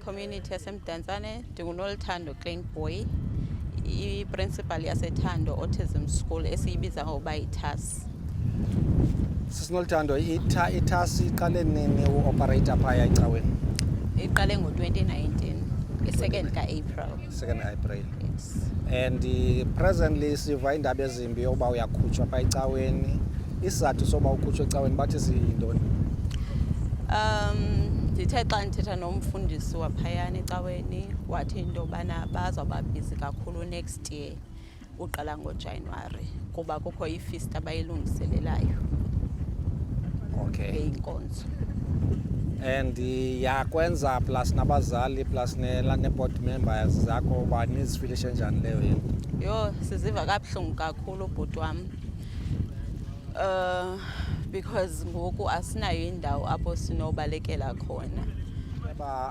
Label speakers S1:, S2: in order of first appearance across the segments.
S1: community yaseMdantsane ndingunolthando Klein Boy, i-principal yaseThandos Autism School esiyibiza ngokuba yiThas.
S2: Sisinolthando, iThas iqale nini uoperate phaya ecaweni?
S1: Iqale ngo-2019, i-2nd ka-April.
S2: 2nd April.
S1: Yes.
S2: And presently siva indaba ezimbi yokuba uyakhutshwa phaa ecaweni. Isizathu soba ukhutshwe ecaweni bathi siyintoni?
S1: Ndithe xa ndithetha nomfundisi waphayana ecaweni wathi into yobana bazawuba busy kakhulu next year uqala ngoJanuwari kuba kukho i-feast abayilungiselelayo.
S2: Okay.
S1: Ngeyinkonzo.
S2: And yakwenza plus nabazali plus ne-board members zakho uba nizifilishe njani leyo yini?
S1: Yo, siziva kabuhlungu kakhulu ubhuti wam. Because ngoku asinayo indawo apho sinobalekela khona.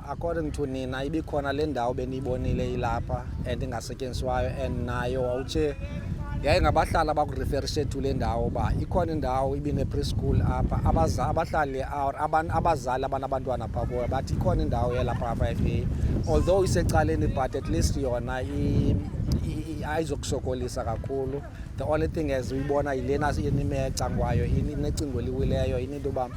S2: According to nina ibikhona le ndawo beniyibonile ilapha and ingasetyenziswayo and nayo wawutshe yayingabahlali abakureferishe to le ndawo uba ikhona indawo ibine-preschool apha abahlali abazali abanabantwana phaa kuyo bathi ikhona indawo yalapha FA, although isecaleni but at least yona ayizokusokolisa kakhulu. The only thing is uyibona yilena inimecangwayo inecingo eliwileyo into yoba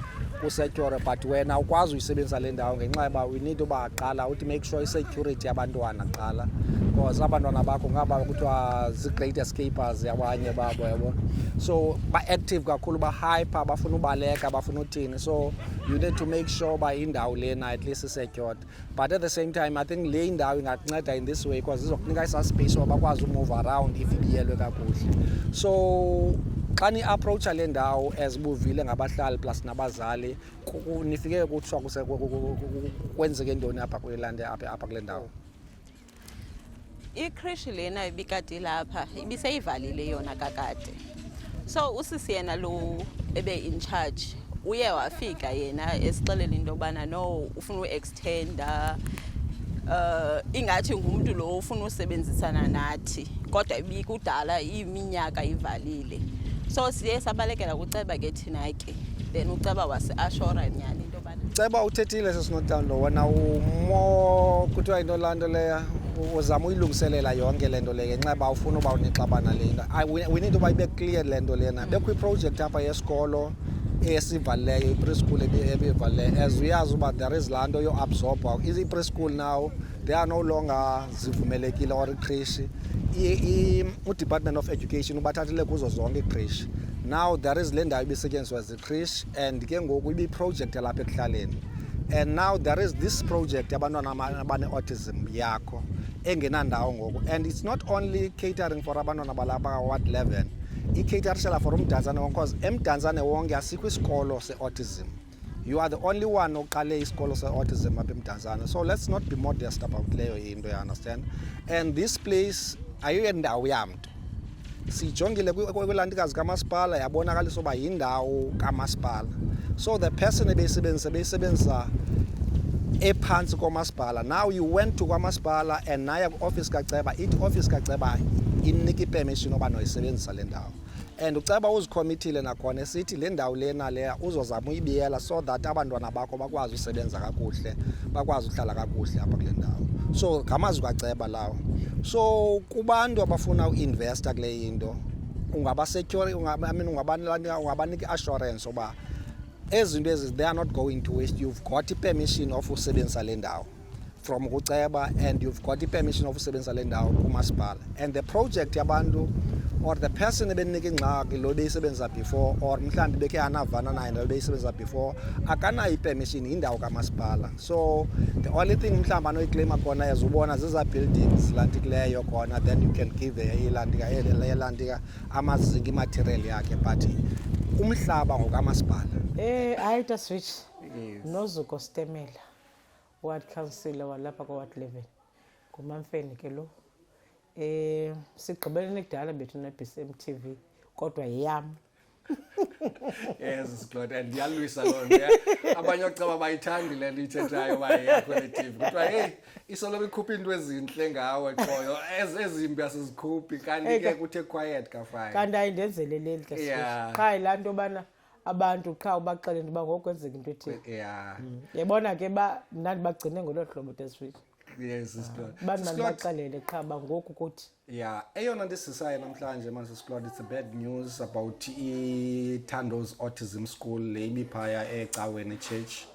S2: usecure, but wena ukwazi uyisebenzisa le ndawo ngenxa yoba we need uba qala uthi make sure i-security yabantwana qala, because abantwana bakho ngaba kuthiwa zii-great escapers yabanye babo yabo, so ba-active kakhulu, ba-hyper, bafuna ubaleka, bafuna uthini, so you need to make sure uba indawo lena at least is-secured. But at the same time I think le indawo ingakunceda in this way because izokunika isa-space uba bakwazi umove around if ibiyelwe kakuhle. So xa ni-approacha le ndawo as buvile ngabahlali plus nabazali nifike kuthiwa kwenzeke ntoni apha kule ndawo?
S1: Ikrishi lena ibikade lapha ibiseyivalile yona kakade, so usisi yena lo ebe in charge uye wafika yena esixelela into yobana no ufuna u-extenda, ingathi ngumntu lo ufuna usebenzisana nathi kodwa ibikudala iminyaka ivalile. So siye sabalekela kuceba ke thina ke, then uceba wasi-ashora nyani into yobana
S2: Ceba uthethile sesinotando wena umo kuthiwa into laa nto leya uzama uyilungiselela yonke le nto leyo ngenxa yoba ufuna uba unexabana le nto. We need uba ibe clear le nto lena. Bekho iprojekthi apha yesikolo esivalileyo, i-preschool ebivalileyo, as uyazi uba there is laa nto yo-absorba. I-preschool now they are no longer zivumelekile or ikrishi. U-Department of Education ubathathile kuzo zonke ikrishi. Now there is le ndawo ibisetyenziswa zikrishi and ke ngoku ibi-project yalapha ekuhlaleni. And now there is this project yabantwana abane-autism yakho engenandawo ngoku, and it's not only catering for abantwana balapha Ward 11, i-caterishela for uMdantsane wonke because eMdantsane wonke asikho isikolo se-autism. You are the only one oqale isikolo se-autism apha eMdantsane, so let's not be modest about leyo into, you understand. And this place ayiyendawo yamntu, siyijongile kwilandikazi kamasipala yabonakalisa uba yindawo kamasipala. So the person ebeyisebenzisa ephantsi komasipala, now you went to kwamasipala and naya ku-office kaceba, ithi office kaceba inika i-permission oba noyisebenzisa le ndawo. And uceba uzikhomithile nakhona esithi le ndawo lena leya uzozama uyibiyela so that abantwana bakho bakwazi usebenza kakuhle, bakwazi uhlala kakuhle apha kule ndawo. So ngamazwi kaceba lawo. So kubantu abafuna uinvesta kule into ungabasecure, ungabanika assurance oba ezinto ezi they are not going to waste. You've got permission of usebenzisa le ndawo from kuceba and you've got permission of usebenzisa le ndawo kumasipala. And the project yabantu or the person ebenika ingxaki lo beyisebenza before or mhlawumbi bekhe anavana naye lo beyisebenza before akanayo ipermission yindawo kamasipala. So the only thing mhlawumbi anoyiclaima khona yazubona ziza buildings lantikileyo khona, then you can give elantika amazinga imaterial yakhe, but umhlaba ngokamasipala.
S3: Hayi taswitch nozuko Stemela ward councillor walapha kwa-Ward 11 ngumamfeni ke lo. Sigqibelene kudala bethu ne-BcmTv kodwa yam.
S2: Yes, Claude, and ndiyalwisa loo nto. Abanye ocaba bayithandi le nto ithethayo uba yakho le TV. Kuthiwa hey, isoloko ikhupha into ezintle ngawe qoyo, ezimbi asizikhuphi kanti ke kuthe quiet kafaya.
S3: Kanti ayindenzele leli ke qha yilaa nto yobana abantu qha ubaxelele uba ngokwenzeka into ethile.
S2: Yeah.
S3: Yabona ke mnandi bagcine ngolo hlobo tesifich.
S2: Yes, sister.
S3: Abantu mandibaxelele qha ba ngoku kuthi.
S2: Yeah, eyona nto sisayo namhlanje manje siklod, it's a bad news about Thandos Autism School le ibiphaya ecaweni church,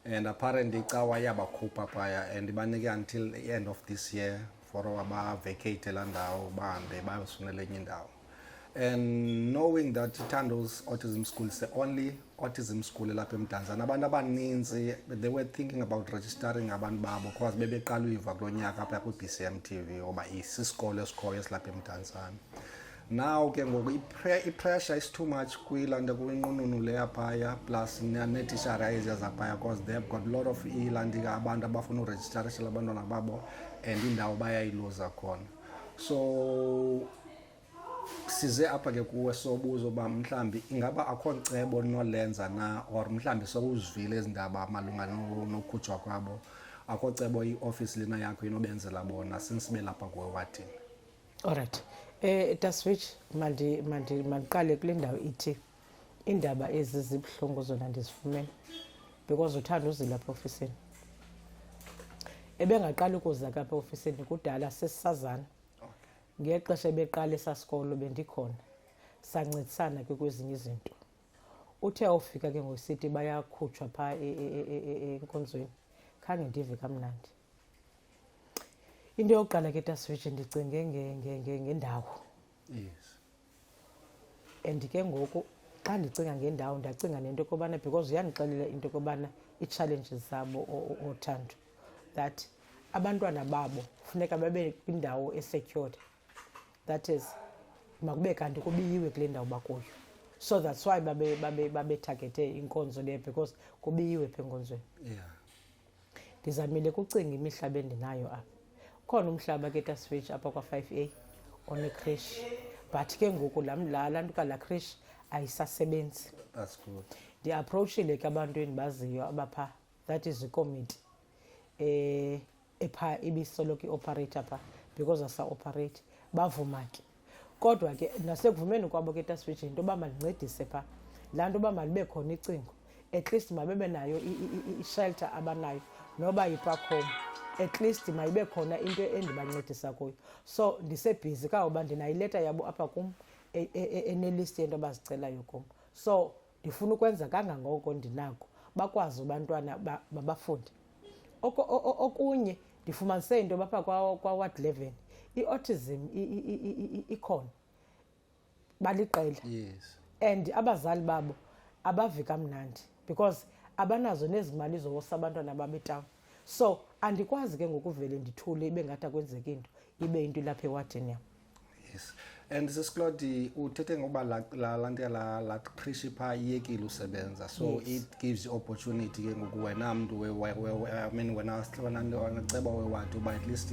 S2: and apparently icawa yabakhupha phaya and ibanike until the end of this year for aba vacate la ndawo bahambe bayosunela enye indawo. And knowing that Thandos Autism School is the only autism school lapha eMdantsane, abantu abaninzi they were thinking about registering abantu babo because bebeqala uyiva kulo nyaka apha kwi-BcmTv oba isisikolo esikhoyo esilapha eMdantsane. Now ke ngoku i-pressure is too much kwilanto kwinqununu leya phaya plus neetishara eziya zaphaya because they've got a lot of ilanti abantu abafuna uregistarisha abantwana babo and indawo bayayiluza khona. So size apha ke kuwe sobuzo ba mhlambi ingaba akho ncebo nolenza na or mhlambi sokuzivile ezindaba malunga nokukhutshwa kwabo, akho cebo ioffice lena yakho inobenzela bona since belapha kuwe wathini?
S3: Alright. Taswich mandiqale kule ndawo ithi indaba ezi zibhlungu zona ndizifumene because uthanda uzilapha ofisini. Ebengaqala ukuza kapha ofisini kudala sesisazana. Ngexesha ebeqala esasikolo bendikhona sancedisana ke kwezinye izinto. Uthe awufika ke ngosithi bayakhutshwa pha enkonzweni khange ndive kamnandi. Into yokuqala ke Taswich ndicinge ngendawo.
S2: Yes.
S3: And ke ngoku xa ndicinga ngendawo ndacinga nento kobana because uyandixelela into kobana i-challenges zabo othando that abantwana babo funeka babe kwindawo esecured. That is, makube kanti kubiyiwe kule ndawo bakuyo. So that's why babe targete inkonzo leyo because kubiyiwe pha enkonzweni.
S2: Yeah.
S3: Ndizamile kucinga imihlaba endinayo apha. Khona umhlaba ke Taswich apha kwa5A onecrash. But ke ngoku laa nto kala crash ayisasebenzi.
S2: That's good.
S3: Ndi-approachile ke abantu endibaziyo abapha, that is ikomiti epha ibisoloko i-operator pha because asa-operate. Bavuma ke kodwa ke nasekuvumeni kwabo ke Taswich into yoba mandincedise pha laa nto uba malibe khona icingo, at least mabebe nayo i-shelter abanayo noba yi-park home, at least mayibe khona into endibancedisa kuyo. So ndisebhizi kawuba ndinayileta yabo apha kum enelist yento abazicelayo kum. So ndifuna ukwenza kangangoko ndinako bakwazi abantwana babafunde. Okunye ndifumanise into bapha kwa-ward 11 i-autism ikhona baliqela.
S2: Yes.
S3: And abazali babo abavi kamnandi because abanazo nezimali zowosa abantwana babetown. So andikwazi ke ngokuvele ndithule ibe ngathi akwenzeka into ibe into ilapha ewadini yam.
S2: Yes. And sisiklodi uthethe ngoba la nto la crash pha iyekile usebenza, so yes, it gives you opportunity ke ngoku wena mntu I mean wena ceba wewadi uba at least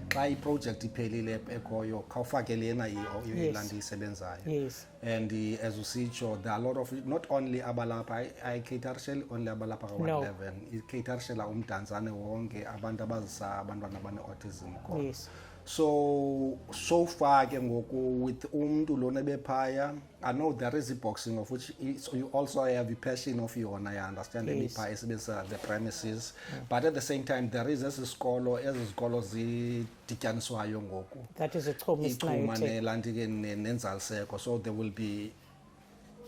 S2: xa iproject iphelile ekhoyo khawufake lena ilanto isebenzayo.
S3: Yes.
S2: And as usitsho there are a lot of not only abalapha catershell only abalapha kwa-11 icatershella uMdantsane wonke abantu abazisa abantwana abane-autism khona.
S3: Yes.
S2: So far ke ngoku with umuntu lona bephaya, I know there is a boxing of which you also have a passion of yona, I understand.
S3: Yes.
S2: The premises, but at the same time there is isikolo zidityaniswayo ngoku.
S3: That is ichuma
S2: nelanti ke nenzaliseko, so there will be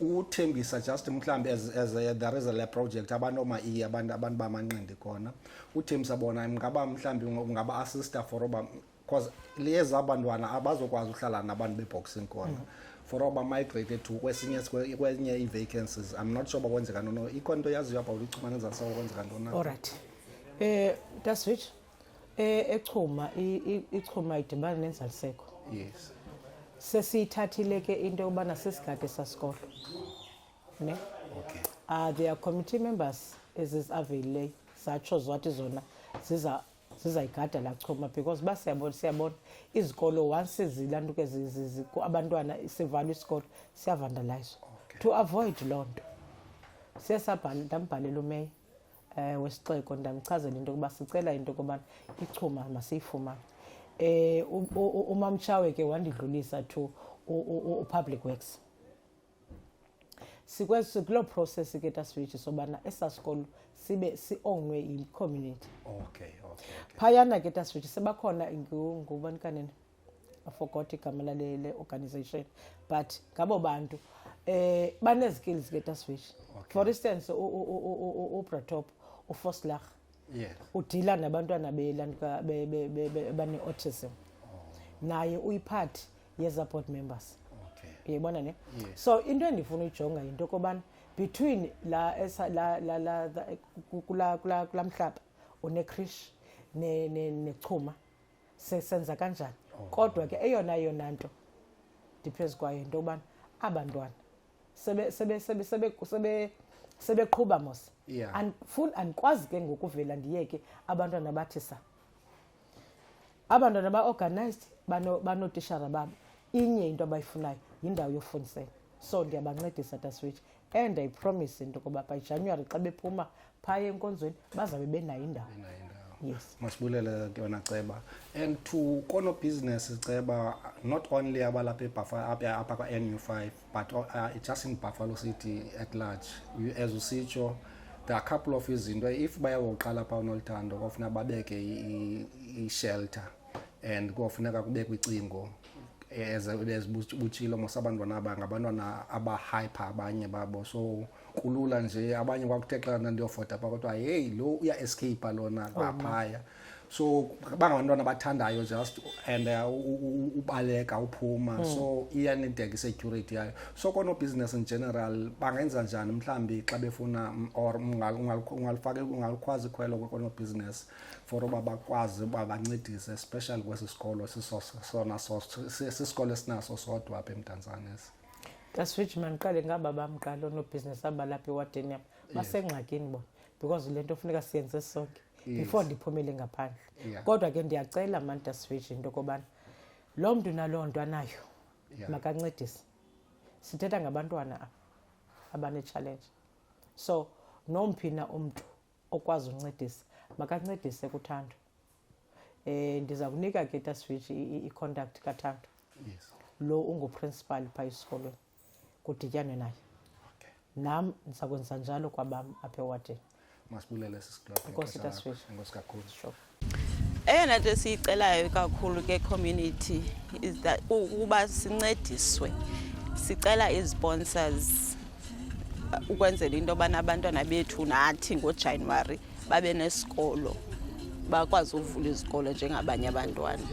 S2: uthembisa just mhlambi as there is a lab project abantu abantu bamanqindi khona uthembisa bona ngaba mhlambi ngaba assista for oba because liyeza abantwana abazokwazi uhlala nabantu beboxing khona for oba migrated to kwenye i-vacancies. I'm not sure bakwenzeka nto ikho nto yaziyo apha ulichuma nenzaliseko kwenzeka ntona.
S3: Alright. Taswich echuma ichuma idibana nenzaliseko.
S2: Yes.
S3: Sesiyithathile ke into yobana sesigade sasikolo ne.
S2: Okay.
S3: There are committee members ezizavile zatsho zwathi zona zizayigada la chuma because siyabona izikolo once zilantuke abantwana sivala isikolo siyavandalize.
S2: Okay.
S3: To avoid loo nto ndambhalela umeya wesixeko ndamchazela into yokuba sicela into yokubana ichuma masiyifumane. Umamtshawe ke wandidlulisa to public works. sikwenza kuloo process ke taswitch sobana esasikolo sibe si-ownwe yi-community.
S2: Okay.
S3: Phayana ke taswitch sebakhona ngubani kanene, I forgot igama lale organization, but ngabo bantu banezikills ke taswitch. For instance uBratop uFoslach udila nabantwana bane-autism, naye uyiphathi ye-support members. Uyibona ne? So into endifuna uyijonga yinto yokobana between kula mhlaba unekrish nechuma senza kanjani. Kodwa ke eyona nto ndiphezu kwayo into yobana abantwana sebeqhuba mos. Andikwazi ke ngokuvela ndiyeke abantwana bathi abantwana ba-organized banotishara babo, inye into abayifunayo yindawo yofundisela. So ndiyabancedisa taswitch, and I promise into yokuba by January xa bephuma phaya enkonzweni bazabe benayo indawo. Yes.
S2: Masibulele ke wena Ceba. And to kono business Ceba, not only abalapha apha kwa NU5 but just in Buffalo City at large. As usitsho, there are a couple of izinto if bayawoqala pha uNoluthando kufuna babeke i-shelter and kufuneka kubekwe icingo ezibutshilo mosabantwana ngabantwana aba-hyper abanye babo, so kulula nje abanye kwakuthe xa ndiyofota pha kodwa hey lo uya-escape lona ngaphaya. So bangabantwana bathandayo just and ubaleka uphuma, so iyanideka i-security yayo. So kono business in general bangenza njani mhlambi xa befuna or ungalukwazi ikhwelo kono business for uba bakwazi uba bancedise especially kwesi sikolo sisikolo esinaso sodwa apha eMdantsane.
S3: Taswitch mandiqale ngaba bamqala onobhizinesi abalapha ewadeni yam basengxakini bona because le nto funeka siyenze sonke before ndiphumele ngaphandle. Kodwa ke ndiyacela mani taswitch into yokobana lo mntu naloo nto anayo makancedise. Sithetha ngabantwana abane-challenge, so nomphina umntu okwazi uncedisa makancedise kuThando. Ndiza kunika ke taswitch i-contact kaThando, lo unguprincipal phaa esikolweni, kudityanwe naye. Nam ndiza kwenza njalo kwabam apha ewadeni.
S2: Masibulele sisikolo.
S3: Enkosi taswitch.
S2: Enkosi kakhulu.
S3: Sure.
S1: Eyona nto siyicelayo kakhulu ke community is that ukuba sincediswe, sicela i-sponsors ukwenzela into yobana abantwana bethu nathi ngoJanuwari babe nesikolo, bakwazi uvula izikolo njengabanye abantwana.